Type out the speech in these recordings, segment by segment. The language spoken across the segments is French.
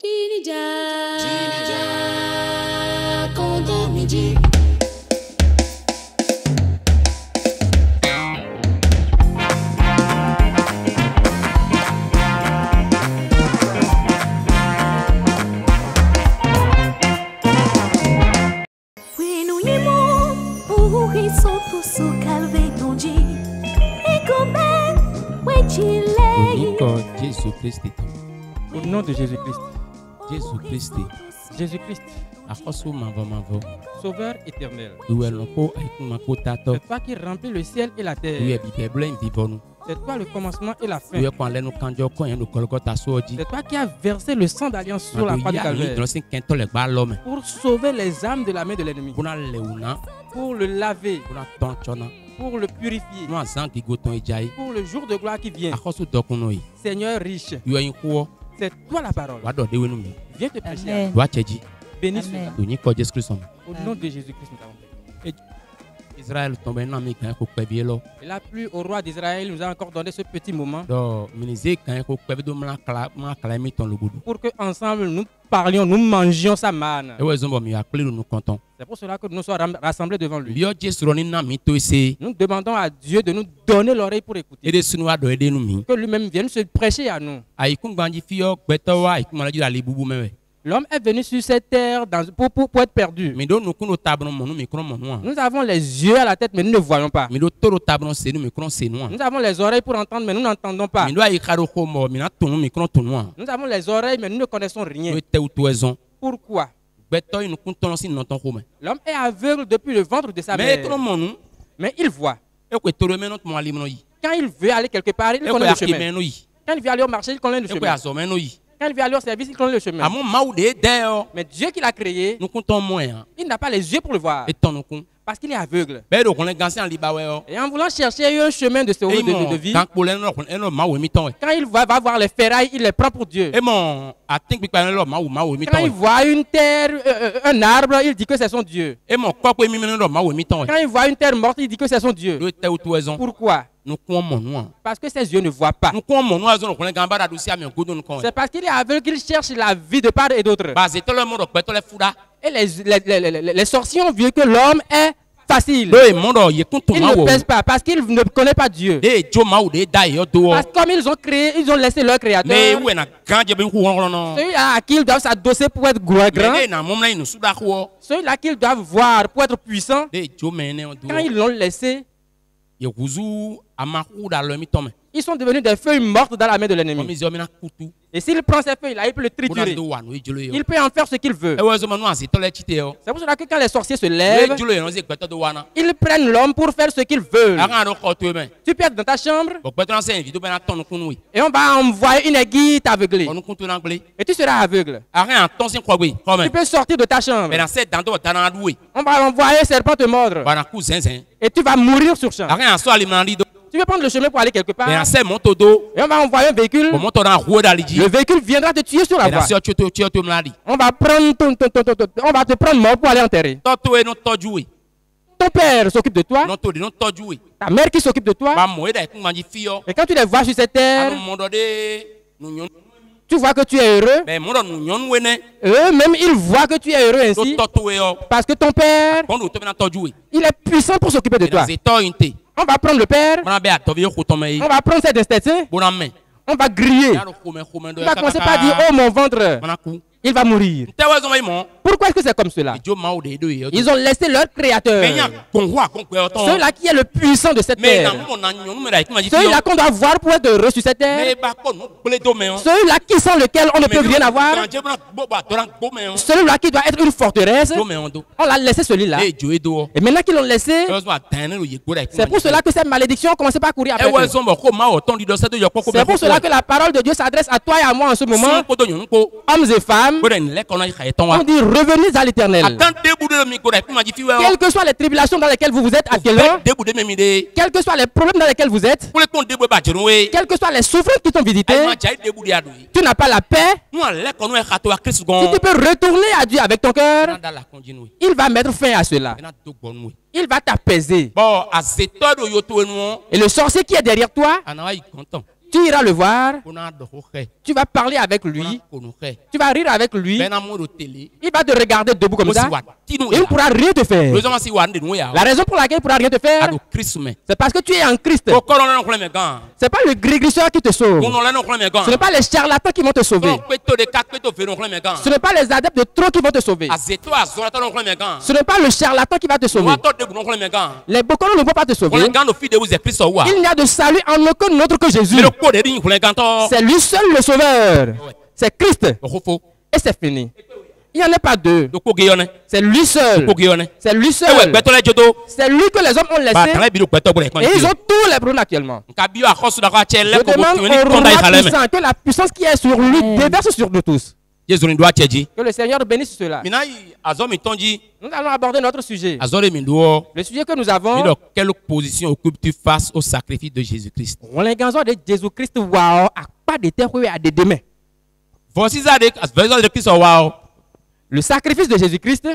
Jinija, Kondomiji. Jésus-Christ. Au nom de Jésus-Christ. Jésus-Christ. Jésus-Christ. Sauveur éternel. C'est toi qui remplis le ciel et la terre. C'est toi le commencement et la fin. C'est toi qui as versé le sang d'alliance sur la croix du Calvaire pour sauver les âmes de la main de l'ennemi, pour le laver, pour le purifier, pour le jour de gloire qui vient. Seigneur riche, c'est toi la parole. Viens te prêcher. Bénis cela. Au nom de Jésus-Christ, nous avons prié. Israël tombé dans mes gains pour payer l'eau. Il a plu au roi d'Israël, nous a encore donné ce petit moment pour que ensemble nous parlions, nous mangions sa manne. C'est pour cela que nous sommes rassemblés devant lui. Nous demandons à Dieu de nous donner l'oreille pour écouter. Que lui-même vienne se prêcher à nous. L'homme est venu sur cette terre pour être perdu. Nous avons les yeux à la tête, mais nous ne voyons pas. Nous avons les oreilles pour entendre, mais nous n'entendons pas. Nous avons les oreilles, mais nous ne connaissons rien. Pourquoi? L'homme est aveugle depuis le ventre de sa mère. Mais il voit. Quand il veut aller quelque part, il connaît le chemin. Quand il veut aller au marché, il connaît le chemin. Quand il vient aller au service, il connaît le chemin. Mais Dieu qui l'a créé, il n'a pas les yeux pour le voir. Parce qu'il est aveugle. Et en voulant chercher un chemin de vie, quand il va voir les ferrailles, il les prend pour Dieu. Quand il voit une terre, un arbre, il dit que c'est son Dieu. Quand il voit une terre morte, il dit que c'est son Dieu. Pourquoi? Parce que ses yeux ne voient pas. C'est parce qu'il est aveugle qu'il cherche la vie de part et d'autre. Et les sorciers ont vu que l'homme est facile. Il ne pèse pas parce qu'il ne connaît pas Dieu. Parce que comme ils ont créé, ils ont laissé leur créateur. Celui-là à qui ils doivent s'adosser pour être grand. Celui-là qu'ils doivent voir pour être puissant. Quand ils l'ont laissé, ils sont devenus des feuilles mortes dans la main de l'ennemi. Et s'il prend ces feuilles-là, il peut le triturer. Il peut en faire ce qu'il veut. C'est pour cela que quand les sorciers se lèvent, ils prennent l'homme pour faire ce qu'ils veulent. Tu peux être dans ta chambre et on va envoyer une aiguille t'aveugler. Et tu seras aveugle. Tu peux sortir de ta chambre. On va envoyer un serpent te mordre. Et tu vas mourir sur champ. Tu veux prendre le chemin pour aller quelque part. Et on va envoyer un véhicule. Le véhicule viendra te tuer sur la voie. On va te prendre mort pour aller enterrer. Ton père s'occupe de toi. Ta mère qui s'occupe de toi. Et quand tu les vois sur cette terre, tu vois que tu es heureux. Eux-mêmes, ils voient que tu es heureux ainsi. Parce que ton père, il est puissant pour s'occuper de toi. On va prendre le père. On va prendre cet intestin. On va griller. On va commencer par dire, oh mon ventre. Il va mourir. Pourquoi est-ce que c'est comme cela? Ils ont laissé leur créateur. Celui-là qui est le puissant de cette terre. Celui-là qu'on doit voir pour être heureux sur cette terre. Celui-là qui sans lequel on ne peut rien avoir. Celui-là qui doit être une forteresse. On l'a laissé celui-là. Et maintenant qu'ils l'ont laissé, c'est pour cela que cette malédiction a commencé par courir après eux. C'est pour cela que la parole de Dieu s'adresse à toi et à moi en ce moment. Hommes et femmes. On dit revenez à l'Éternel. Quelles que soient les tribulations dans lesquelles vous êtes actuellement, quels que soient les problèmes dans lesquels vous êtes, quelles que soient les souffrances qui t'ont visité, tu n'as pas la paix. Si tu peux retourner à Dieu avec ton cœur, il va mettre fin à cela. Il va t'apaiser. Et le sorcier qui est derrière toi, Tu iras le voir. Tu vas parler avec lui. Tu vas rire avec lui. Il va te regarder debout comme ça. Et il ne pourra rien te faire. La raison pour laquelle il ne pourra rien te faire, c'est parce que tu es en Christ. Ce n'est pas le grégriseur qui te sauve. Ce n'est pas les charlatans qui vont te sauver. Ce n'est pas les adeptes de trop qui vont te sauver. Ce n'est pas le charlatan qui va te sauver. Les bokonos ne vont pas te sauver. Il n'y a de salut en aucun autre que Jésus. C'est lui seul le sauveur. C'est Christ. Et c'est fini. Il n'y en a pas deux. C'est lui seul. C'est lui seul. C'est lui que les hommes ont laissé. Et ils ont tous les problèmes actuellement. Je demande au roi puissant que la puissance qui est sur lui déverse sur nous tous. Que le Seigneur bénisse cela. Nous allons aborder notre sujet. Le sujet que nous avons. Quelle position occupes-tu face au sacrifice de Jésus-Christ? Le sacrifice de Jésus-Christ,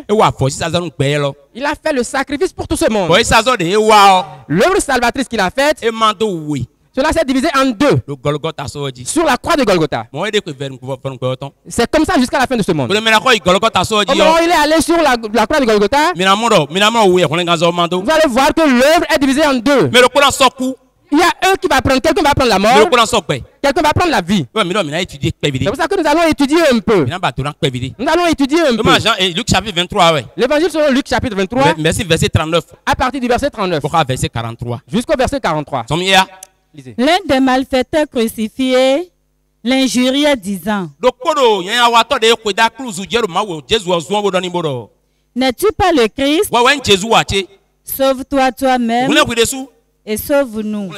il a fait le sacrifice pour tout ce monde. L'œuvre salvatrice qu'il a faite, cela s'est divisé en deux. Sur la croix de Golgotha. C'est comme ça jusqu'à la fin de ce monde. Au moment où il est allé sur la croix de Golgotha, vous allez voir que l'œuvre est divisée en deux. Il y a un qui va prendre, quelqu'un va prendre la mort, quelqu'un va prendre la vie. C'est pour ça que nous allons étudier un peu. Nous allons étudier un peu. Luc chapitre 23, L'évangile selon Luc chapitre 23. Merci, verset 39. À partir du verset 39. Verset 43. Jusqu'au verset 43. L'un des malfaiteurs crucifiés l'injuriait disant: N'es-tu pas le Christ? Sauve-toi toi-même et sauve-nous.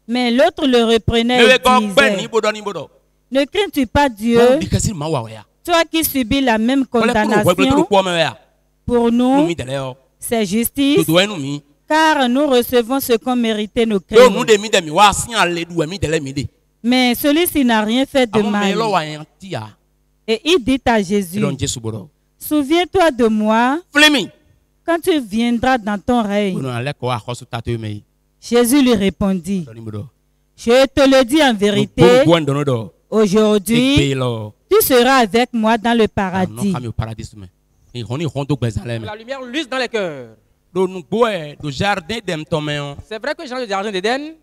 Mais l'autre le reprenait et disait: Ne crains-tu pas Dieu, toi qui subis la même condamnation? Pour nous, c'est justice, car nous recevons ce qu'ont mérité nos crimes. Mais celui-ci n'a rien fait de mal. Et il dit à Jésus: Souviens-toi de moi quand tu viendras dans ton règne. Jésus lui répondit: Je te le dis en vérité, aujourd'hui, tu seras avec moi dans le paradis. La lumière luise dans les cœurs. C'est vrai que dans le jardin d'Éden,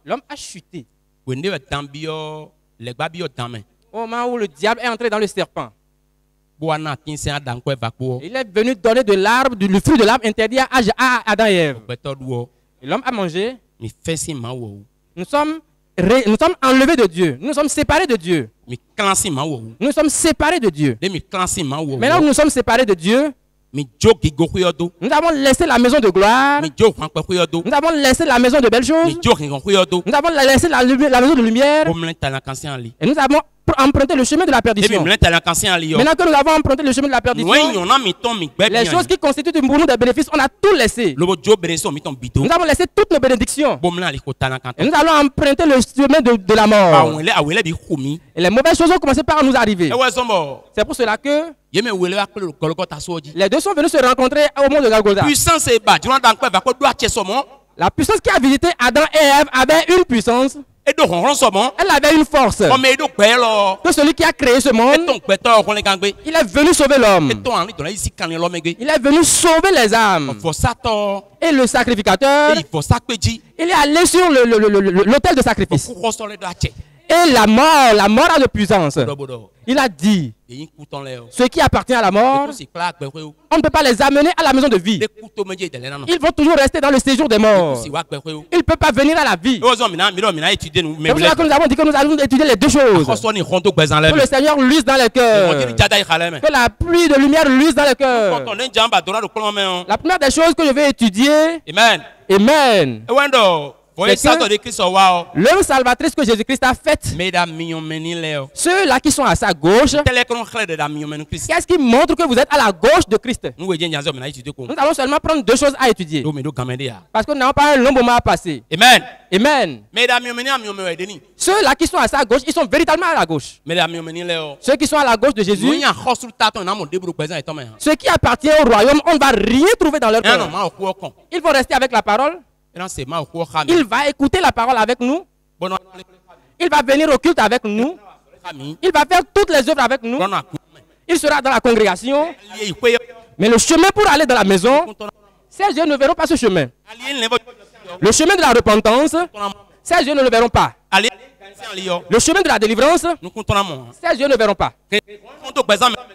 l'homme a chuté. Au moment où le diable est entré dans le serpent, il est venu donner de l'arbre, du fruit de l'arbre interdit à Adam et Ève. Et l'homme a mangé. Nous sommes enlevés de Dieu. Nous sommes séparés de Dieu. Nous sommes séparés de Dieu. Maintenant, nous sommes séparés de Dieu. Nous avons laissé la maison de gloire. Nous avons laissé la maison de belles choses. Nous avons laissé la maison de lumière. Et nous avons emprunté le chemin de la perdition. Maintenant que nous avons emprunté le chemin de la perdition, les choses qui constituent pour nous des bénéfices, on a tout laissé. Nous avons laissé toutes nos bénédictions. Et nous allons emprunter le chemin de la mort. Et les mauvaises choses ont commencé par nous arriver. C'est pour cela que les deux sont venus se rencontrer au mont de Golgotha. La puissance qui a visité Adam et Ève avait une puissance. Elle avait une force. Que celui qui a créé ce monde, il est venu sauver l'homme. Il est venu sauver les âmes. Et le sacrificateur, il est allé sur l'autel de sacrifice. Et la mort a de puissance. Il a dit: ce qui appartient à la mort, on ne peut pas les amener à la maison de vie. Ils vont toujours rester dans le séjour des morts. Ils ne peuvent pas venir à la vie. C'est pour ça que nous avons dit que nous allons étudier les deux choses. Que le Seigneur luise dans les cœurs. Que la pluie de lumière luise dans les cœurs. La première des choses que je vais étudier, Amen. L'œuvre salvatrice que Jésus-Christ a faite, ceux-là qui sont à sa gauche, qu'est-ce qui montre que vous êtes à la gauche de Christ? Nous allons seulement prendre deux choses à étudier. Parce que nous n'avons pas un long moment à passer. Amen. Ceux-là qui sont à sa gauche, ils sont véritablement à la gauche. Ceux qui sont à la gauche de Jésus, ceux qui appartiennent au royaume, on ne va rien trouver dans leur cœur. Ils vont rester avec la parole. Il va écouter la parole avec nous. Il va venir au culte avec nous. Il va faire toutes les œuvres avec nous. Il sera dans la congrégation. Mais le chemin pour aller dans la maison, ces yeux ne verront pas ce chemin. Le chemin de la repentance, ces yeux ne le verront pas. Le chemin de la délivrance, ces yeux ne verront pas.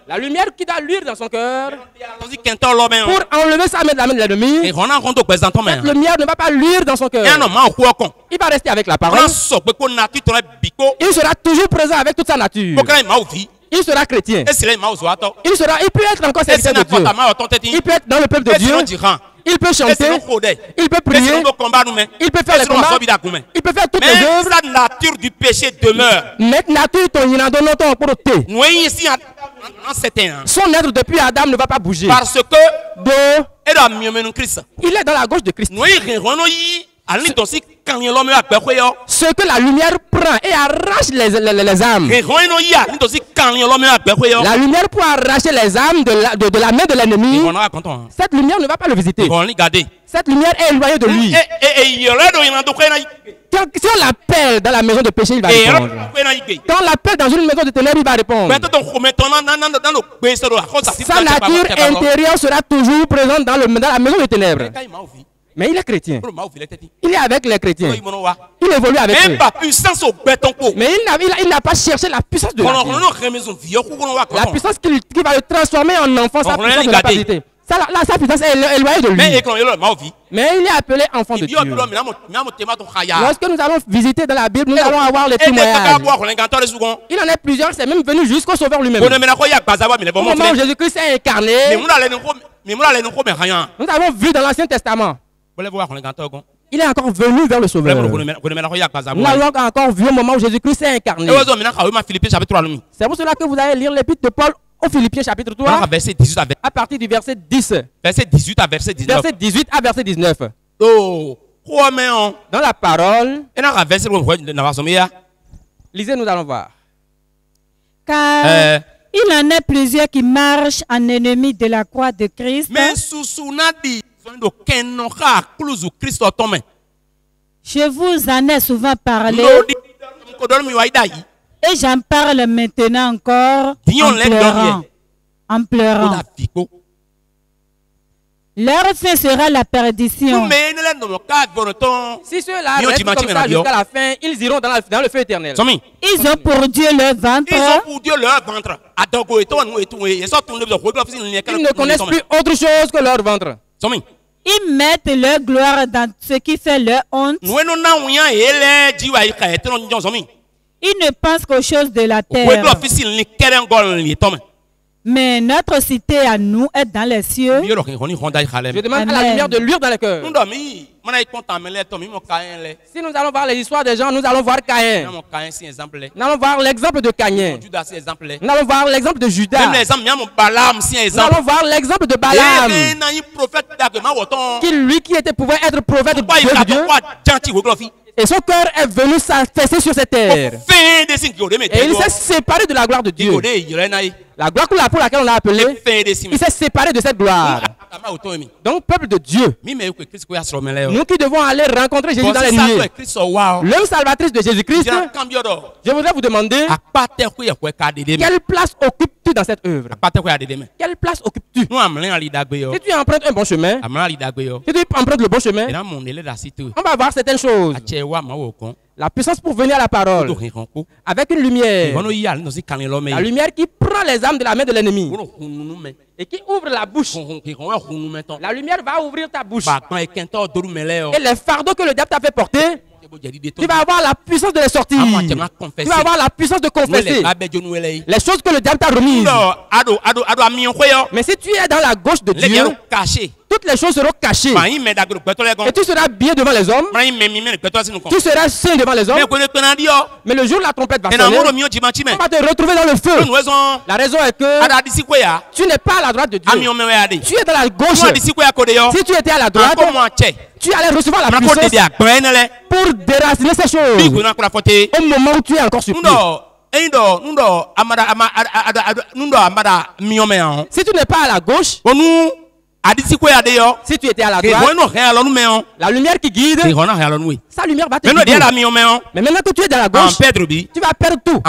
La lumière qui doit luire dans son cœur pour enlever sa main de la main de l'ennemi, cette lumière ne va pas luire dans son cœur. Il va rester avec la parole. Il sera toujours présent avec toute sa nature. Il sera chrétien. Il peut être encore serviteur de Dieu. Il peut être dans le peuple de Dieu. Il peut chanter, il peut prier, il peut faire les combats, il peut faire toutes les œuvres. Mais sa nature du péché demeure. Son être depuis Adam ne va pas bouger. Parce que il est dans la gauche de Christ. Ce que la lumière prend et arrache les âmes. La lumière pour arracher les âmes de la main de l'ennemi. Cette lumière ne va pas le visiter. Cette lumière est éloignée de lui. Si on l'appelle dans la maison de péché, il va répondre. Quand on l'appelle dans une maison de ténèbres, il va répondre. Sa nature intérieure sera toujours présente dans la maison de ténèbres. Mais il est chrétien. Il est avec les chrétiens. Il évolue avec eux. Mais il n'a pas cherché la puissance de la vie. La puissance qui va le transformer en enfant, sa puissance ne va pas visiter. Sa puissance est éloignée de lui. Mais il est appelé enfant de Dieu. Lorsque nous allons visiter dans la Bible, nous allons avoir les témoignages. Il en est plusieurs, c'est même venu jusqu'au Sauveur lui-même. Au moment où Jésus-Christ s'est incarné, nous avons vu dans l'Ancien Testament. Il est encore venu vers le Sauveur. Nous l'avons encore vu au moment où Jésus-Christ s'est incarné. C'est pour cela que vous allez lire l'épître de Paul aux Philippiens chapitre 3 à partir du verset 10. Verset 18 à verset 19. Verset 18 à verset 19. Dans la parole, lisez, nous allons voir. Car il en est plusieurs qui marchent en ennemis de la croix de Christ. Je vous en ai souvent parlé et j'en parle maintenant encore en pleurant. Leur fin sera la perdition. Si ceux-là restent comme ça jusqu'à la fin, ils iront dans le feu éternel. Ils ont pour Dieu leur ventre. Ils ne connaissent plus autre chose que leur ventre. Ils mettent leur gloire dans ce qui fait leur honte. Ils ne pensent qu'aux choses de la terre. Mais notre cité à nous est dans les cieux. Je demande à la lumière de luire dans le cœur. Si nous allons voir les histoires des gens, nous allons voir Caïn. Nous allons voir l'exemple de Caïn. Nous allons voir l'exemple de Judas. Nous allons voir l'exemple de Balaam. Qui pouvait être prophète de Dieu. Et son cœur est venu s'affaisser sur cette terre. Et il s'est séparé de la gloire de Dieu. La gloire pour laquelle on l'a appelé, il s'est séparé de cette gloire. Donc, peuple de Dieu, nous qui devons aller rencontrer Jésus dans les nuées, l'œuvre salvatrice de Jésus-Christ, je voudrais vous demander, quelle place occupes-tu dans cette œuvre? Quelle place occupes-tu? Si tu empruntes un bon chemin, si tu empruntes le bon chemin, on va voir certaines choses. La puissance pour venir à la parole avec une lumière. La lumière qui prend les âmes de la main de l'ennemi et qui ouvre la bouche. La lumière va ouvrir ta bouche. Et les fardeaux que le diable t'a fait porter, tu vas avoir la puissance de les sortir. Tu vas avoir la puissance de confesser les choses que le diable t'a remises. Mais si tu es dans la gauche de Dieu, toutes les choses seront cachées. Et tu seras bien devant les hommes. Tu seras saint devant les hommes. Mais le jour où la trompette va sonner, on va te retrouver dans le feu. La raison est que tu n'es pas à la droite de Dieu. Tu es dans la gauche. Si tu étais à la droite, tu allais recevoir la puissance pour déraciner ces choses au moment où tu es encore sur pied. Si tu n'es pas à la gauche, Si tu étais à la droite, la lumière qui guide, sa lumière va te guider. Mais maintenant que tu es dans la gauche, tu vas perdre tout.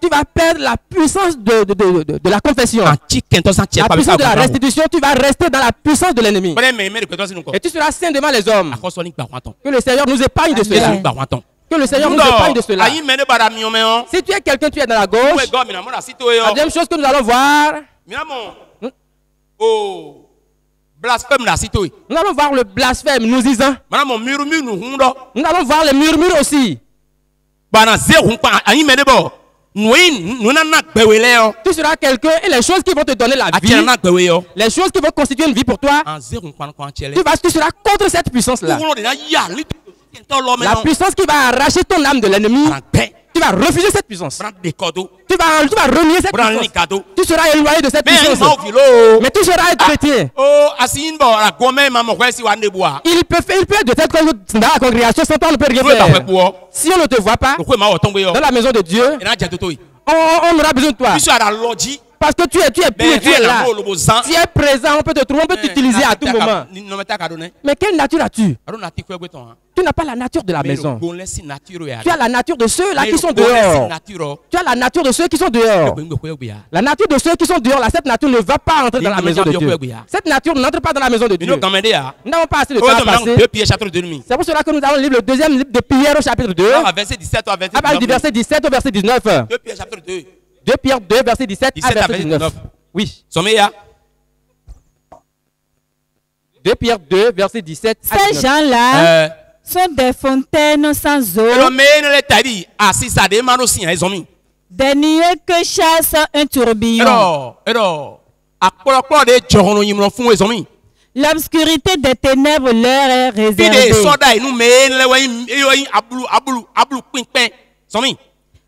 Tu vas perdre la puissance de la confession. La puissance de la restitution, tu vas rester dans la puissance de l'ennemi. Et tu seras saint devant les hommes. Que le Seigneur nous épargne de cela. Que le Seigneur nous épargne de cela. Si tu es quelqu'un, tu es dans la gauche. La deuxième chose que nous allons voir, nous allons voir le blasphème, nous disons. Nous allons voir les murmures aussi. Tu seras quelqu'un et les choses qui vont te donner la vie, les choses qui vont constituer une vie pour toi, tu seras contre cette puissance-là. La puissance qui va arracher ton âme de l'ennemi, tu vas refuser cette puissance. Tu vas renier cette puissance. Tu seras éloigné de cette puissance. Mais tu seras un chrétien. Il peut être de cette dans la congrégation, sans toi on ne peut rien faire. Si on ne te voit pas dans la maison de Dieu, on aura besoin de toi. Parce que tu es pur, tu es là. Tu es présent, on peut te trouver, on peut t'utiliser à tout moment. Mais quelle nature as-tu? Tu n'as pas la nature de la maison. Tu as la nature de ceux-là qui sont dehors. Tu as la nature de ceux qui sont dehors. La nature de ceux qui sont dehors, là, cette nature ne va pas entrer dans la maison de Dieu. Cette nature n'entre pas dans la maison de Dieu. Nous n'avons pas assez de temps à passer. C'est pour cela que nous allons lire le deuxième livre de Pierre au chapitre 2. À partir du verset 17 au verset 19. 2 Pierre 2, verset 17 à verset 19. Oui. 2 Pierre 2, verset 17 à 19. Ces gens-là sont des fontaines sans eau, des nuées que chasse un tourbillon. L'obscurité des ténèbres leur est réservée.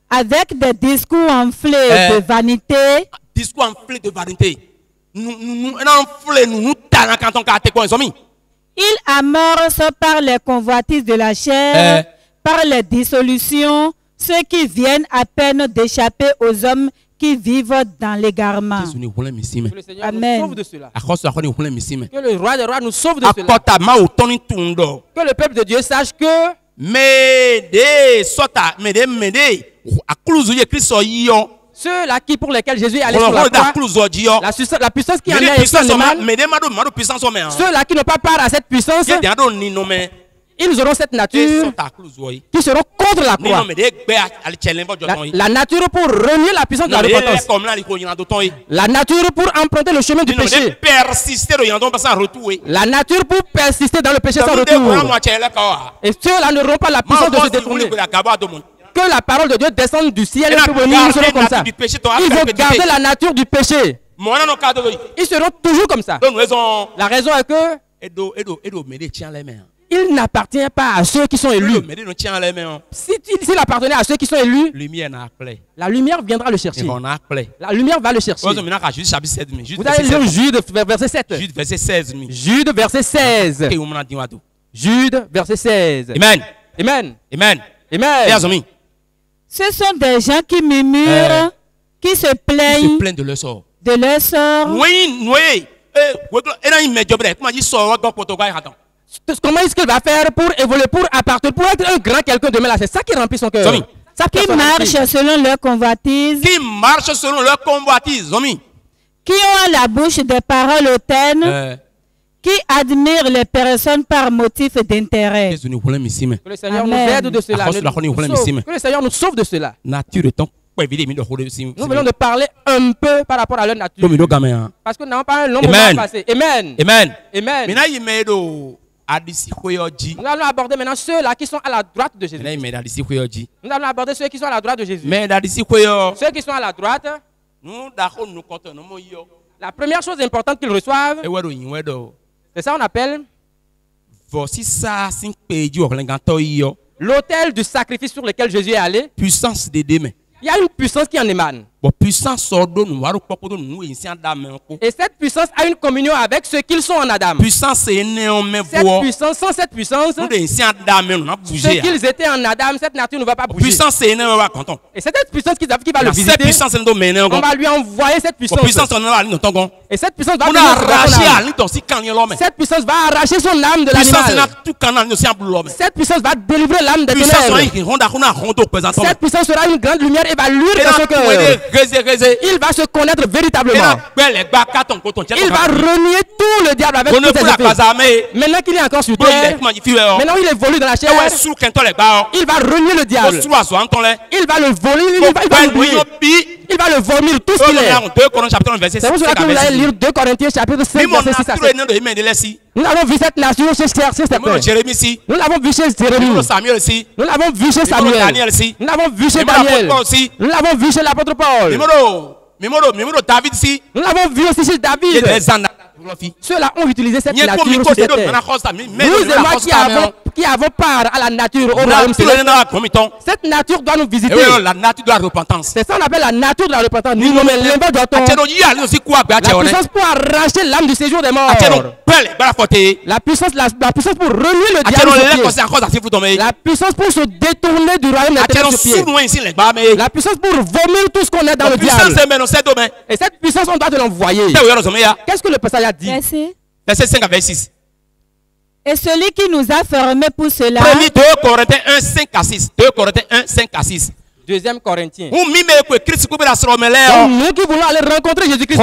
Avec des discours enflés de vanité. Ils amorcent par les convoitises de la chair, par les dissolutions, ceux qui viennent à peine d'échapper aux hommes qui vivent dans l'égarement. Amen. Que le roi des rois nous sauve de cela. Que le peuple de Dieu sache que ceux-là qui pour lesquels Jésus est allé sur la croix, la puissance qui en est ceux-là qui n'ont pas part à cette puissance, ils auront cette nature qui seront contre la croix. La nature pour renier la puissance de la repentance. La nature pour emprunter le chemin du péché. La nature pour persister dans le péché sans retour. Et ceux-là n'auront pas la puissance de se détourner. Que la parole de Dieu descende du ciel et que venir, ils seront comme ça. Ils vont garder la nature du péché. Ils seront toujours comme ça. La raison est que il n'appartient pas à ceux qui sont élus. S'il appartenait à ceux qui sont élus, la lumière viendra le chercher. La lumière va le chercher. Vous allez lire Jude verset 7. Jude verset 16. Jude verset 16. Amen. Amen. Amen. Amen. Ce sont des gens qui murmurent, qui se plaignent de leur sort. De leur sort. Comment est-ce qu'il va faire pour évoluer, pour appartenir, pour être un grand quelqu'un demain là? C'est ça qui remplit son cœur. Qui marchent selon leur convoitise. Qui ont à la bouche des paroles hautaines. Qui admirent les personnes par motif d'intérêt. Que le Seigneur nous aide de cela. Que le Seigneur nous sauve de cela. Nous venons de parler un peu par rapport à leur nature. Parce que nous n'avons pas un long moment à passer. Amen. Amen. Amen. Nous allons aborder maintenant ceux-là qui sont à la droite de Jésus. Nous allons aborder ceux qui sont à la droite de Jésus. Ceux qui sont à la droite, la première chose importante qu'ils reçoivent, c'est ça qu'on appelle l'autel du sacrifice sur lequel Jésus est allé. Puissance des deux mains. Il y a une puissance qui en émane. Et cette puissance a une communion avec ceux qu'ils sont en Adam. Cette puissance, sans cette puissance, ceux qu'ils étaient en Adam, cette nature ne va pas bouger. Et c'est cette puissance qui va le visiter. On va lui envoyer cette puissance. Et cette puissance va arracher son âme de l'animal. Cette puissance va délivrer l'âme des ténèbres. Cette puissance sera une grande lumière et va luire dans son cœur. Il va se connaître véritablement. Il va renier tout le diable avec toutes ses effets. Maintenant qu'il est encore sur terre, maintenant il évolue dans la chair, il va renier le diable. Il va le voler, il va le vomir tout ce qu'il est. C'est pour cela que vous allez lire 2 Corinthiens chapitre 5 verset 6 à 7. Nous avons vu cette nation chez certains. Nous l'avons vu chez Jérémie. Nous l'avons vu chez Samuel. Nous l'avons vu chez Daniel. Nous l'avons vu chez l'apôtre Paul. Nous l'avons vu aussi chez David. Ceux-là ont utilisé cette nature sur cette terre. Nous et moi qui avons part à la nature au royaume céleste, cette nature doit nous visiter. La nature de la repentance. C'est ça qu'on appelle la nature de la repentance. Nous nommons la puissance pour arracher l'âme du séjour des morts. La puissance pour renier le diable. La puissance pour se détourner du royaume des ténèbres. La puissance pour vomir tout ce qu'on est dans le diable. Et cette puissance, on doit te l'envoyer. Qu'est-ce que le passage a dit? Verset 5 à verset 6. Et celui qui nous a formés pour cela. 2 Corinthiens 1, 5 à 6. 2 Corinthiens 1, 5 à 6. 2 Corinthiens. Donc nous qui voulons aller rencontrer Jésus-Christ,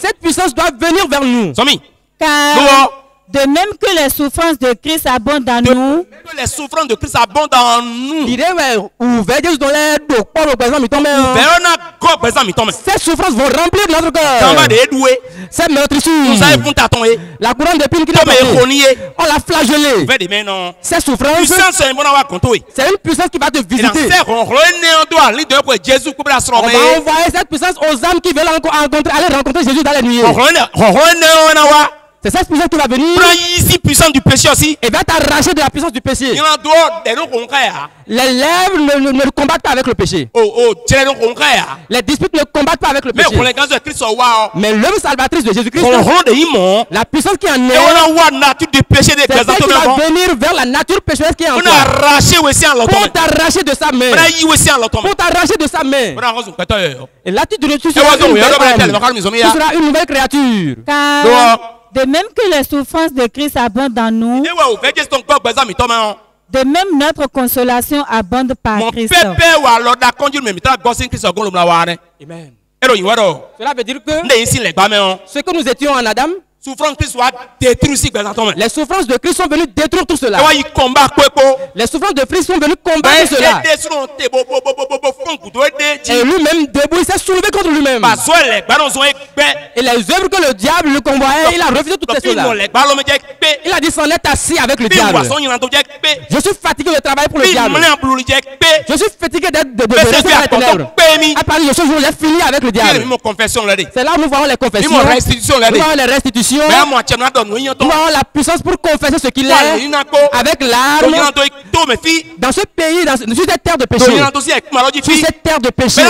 cette puissance doit venir vers nous. Car de même que les souffrances de Christ abondent en nous. Les souffrances de Christ abondent en nous. Ces souffrances vont remplir notre cœur. Cette meurtrissure, la couronne d'épines qui on l'a flagellé. Ces souffrances, c'est une puissance qui va te visiter. On va envoyer cette puissance aux âmes qui veulent aller rencontrer Jésus dans les nuits. C'est cette puissance qui va venir. Prends ici puissance du péché aussi. Et va t'arracher de la puissance du péché. Les lèvres ne combattent pas avec le péché. Les disputes ne combattent pas avec le péché. Mais l'œuvre salvatrice de Jésus-Christ, la puissance qui en est, c'est celle qui va venir vers la nature pécheresse qui est en toi. Pour t'arracher de sa main. Pour t'arracher de sa main. Et là tu seras une nouvelle créature. De même que les souffrances de Christ abondent en nous, de même notre consolation abonde par Christ. Amen. Cela veut dire que ce que nous étions en Adam, les souffrances de Christ sont venues détruire tout cela. Les souffrances de Christ sont venues combattre cela. Et lui-même, debout, il s'est soulevé contre lui-même. Et les œuvres que le diable lui convoyait, il a refusé toutes ces choses-là. Il a dit s'en est assis avec le diable. Je suis fatigué de travailler pour le diable. Je suis fatigué d'être de rester dans les ténèbres. À partir de ce jour, j'ai fini avec le diable. C'est là où nous voyons les confessions. Nous voyons les restitutions. Nous avons la puissance pour confesser ce qu'il est avec l'arme dans ce pays, sur cette terre de péché. Sur cette terre de péché.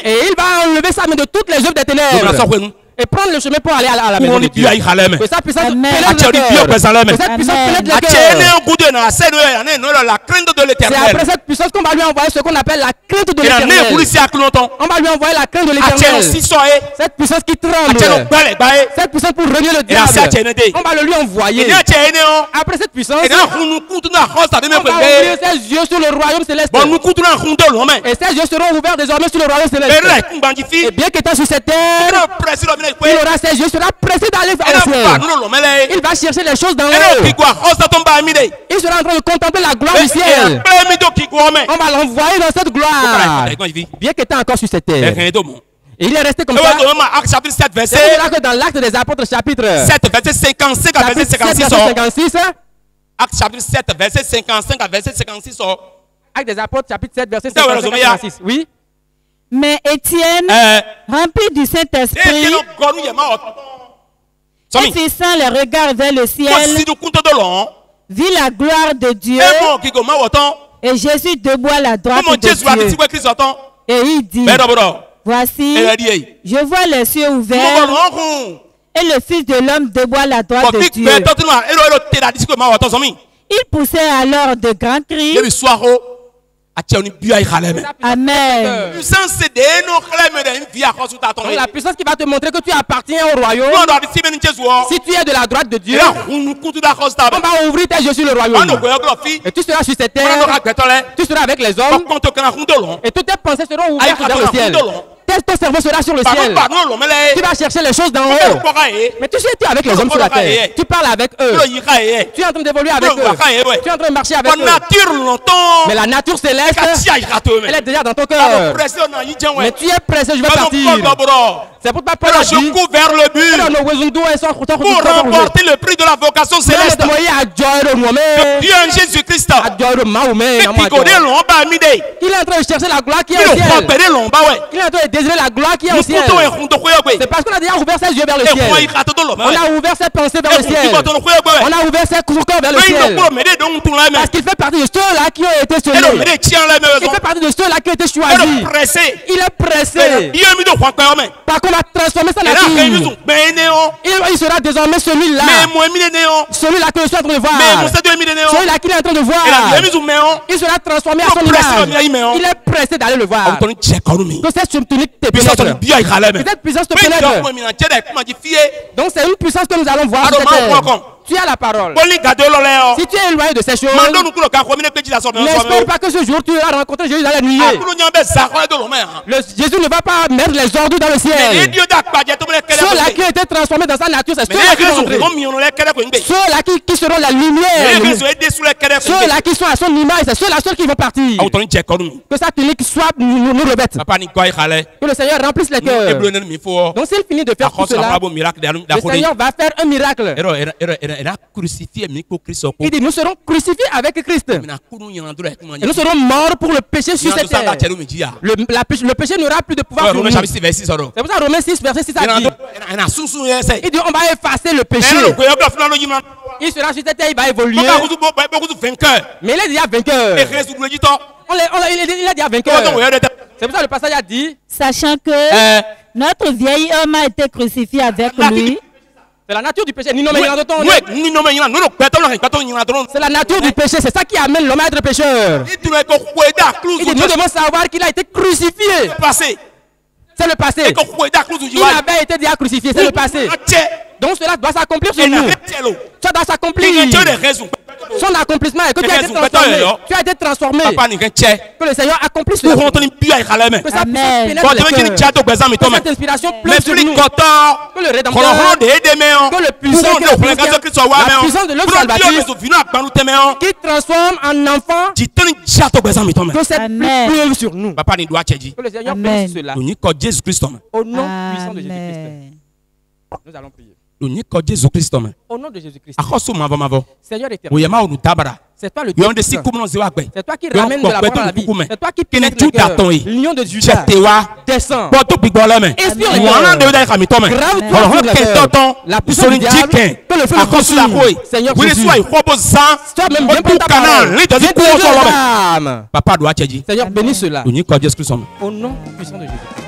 Et il va enlever sa main de toutes les œuvres des ténèbres. Et prendre le chemin pour aller à la maison de Dieu. Que sa puissance pénètre le cœur. Que cette puissance pénètre le cœur. C'est après cette puissance qu'on va lui envoyer ce qu'on appelle la crainte de l'éternel. On va lui envoyer la crainte de l'éternel. Cette puissance qui tremble. Cette puissance pour renier le diable. On va le lui envoyer. Après cette puissance, on va ouvrir ses yeux sur le royaume céleste. Et ses yeux seront ouverts désormais sur le royaume céleste. Et bien qu'étant sur cette terre, il aura ses yeux, sera pressé d'aller vers le ciel. Il va chercher les choses d'en haut. Il sera en train de contempler la gloire du ciel. On va l'envoyer dans cette gloire. Bien qu'étant encore sur cette terre. Et il est resté comme ça. C'est là que dans l'acte des apôtres chapitre 7 verset 55 à verset 56. Acte chapitre 7 verset 55 à verset 56. Acte des apôtres chapitre 7 verset 55 à 56. Oui. Mais Étienne, rempli du Saint-Esprit, et fixant les regards vers le ciel, vit la gloire de Dieu Et Jésus debout à la droite de Dieu. Et il dit, voici, je vois les cieux ouverts et le Fils de l'homme debout à la droite de Dieu. Il poussait alors de grands cris. Amen. Donc la puissance qui va te montrer que tu appartiens au royaume. Si tu es de la droite de Dieu, on va ouvrir tes yeux sur le royaume. Et tu seras sur cette terre. Tu seras avec les hommes. Et toutes tes pensées seront ouvertes vers le ciel. Ton cerveau sera sur le ciel. Tu vas chercher les choses d'en haut. Mais tu es avec les hommes sur la terre. Tu parles avec eux. Tu es en train d'évoluer avec eux. Tu es en train de marcher avec eux. Mais la nature céleste, elle est déjà dans ton cœur. Mais tu es pressé, je vais partir. C'est pour pas prendre je cours vers le but pour remporter le prix de la vocation céleste. Dieu en Jésus-Christ. Il est en train de chercher la gloire qui est au ciel. Il est en train de désirer la gloire qui est au ciel. C'est parce qu'on a déjà ouvert ses yeux vers le ciel. On a ouvert ses pensées vers le ciel. On a ouvert ses corps vers le ciel. Parce qu'il fait partie de ceux-là qui ont été sauvés. Il fait partie de ceux-là qui ont été choisis. Il est pressé. Par contre, a transformé sa nature. Il sera désormais celui-là. Celui-là que je suis en train de voir. Celui-là qu'il est en train de voir. Il sera transformé à son image. Il est pressé d'aller le voir. Que cette tunique te pénètre. Que cette puissance te pénètre. Donc c'est une puissance que nous allons voir. Tu as la parole. Si tu es éloigné de ces choses, n'espère pas que ce jour tu vas rencontrer Jésus dans la nuit. Jésus ne va pas mettre les ordures dans le ciel. Ceux-là qui ont été transformés dans sa nature, c'est ceux-là qui vont entrer. Ceux-là qui seront la lumière. Ceux-là qui sont à son image, c'est ceux-là qui vont partir. Que sa tunique soit nous revête. Que le Seigneur remplisse les cœurs. Donc s'il finit de faire tout cela, le Seigneur va faire un miracle. Il dit, nous serons crucifiés avec Christ. Et nous serons morts pour le péché sur cette terre. Le péché n'aura plus de pouvoir sur nous. C'est pour ça Romains 6, verset 6 a dit. Il dit, on va effacer le péché. Il sera sur cette terre, il va évoluer. Mais il est déjà vainqueur. Il est déjà vainqueur. C'est pour ça que le passage a dit, sachant que notre vieil homme a été crucifié avec lui. C'est la nature du péché. C'est la nature du péché. C'est ça qui amène l'homme à être pécheur. Il dit, nous devons savoir qu'il a été crucifié. C'est le passé. Il avait été déjà crucifié. C'est le passé. Donc cela doit s'accomplir sur nous. Ça doit s'accomplir. Son accomplissement est que tu as été transformé. Tu as été transformé. Que le Seigneur accomplisse cela. Que ça pénètre que cette inspiration pleuve sur nous. Que le Rédempteur, que le puissant, la puissance de l'homme salvatrice qui transforme en enfant, que cette pluie pleuve sur nous. Que le Seigneur bénisse cela. Au nom puissant de Jésus-Christ. Nous allons prier. Au nom de Jésus-Christ. Seigneur éternel. C'est toi le Dieu. C'est toi qui ramène de la mort à la vie. C'est toi qui pénètre le cœur. L'union de Judas. Descends. Inspire-le. La puissance du diable. Que le feu le consume. Seigneur Jésus. Toi-même viens pour ta parole. Viens pour l'âme. Seigneur bénis cela. Au nom puissant de Jésus-Christ.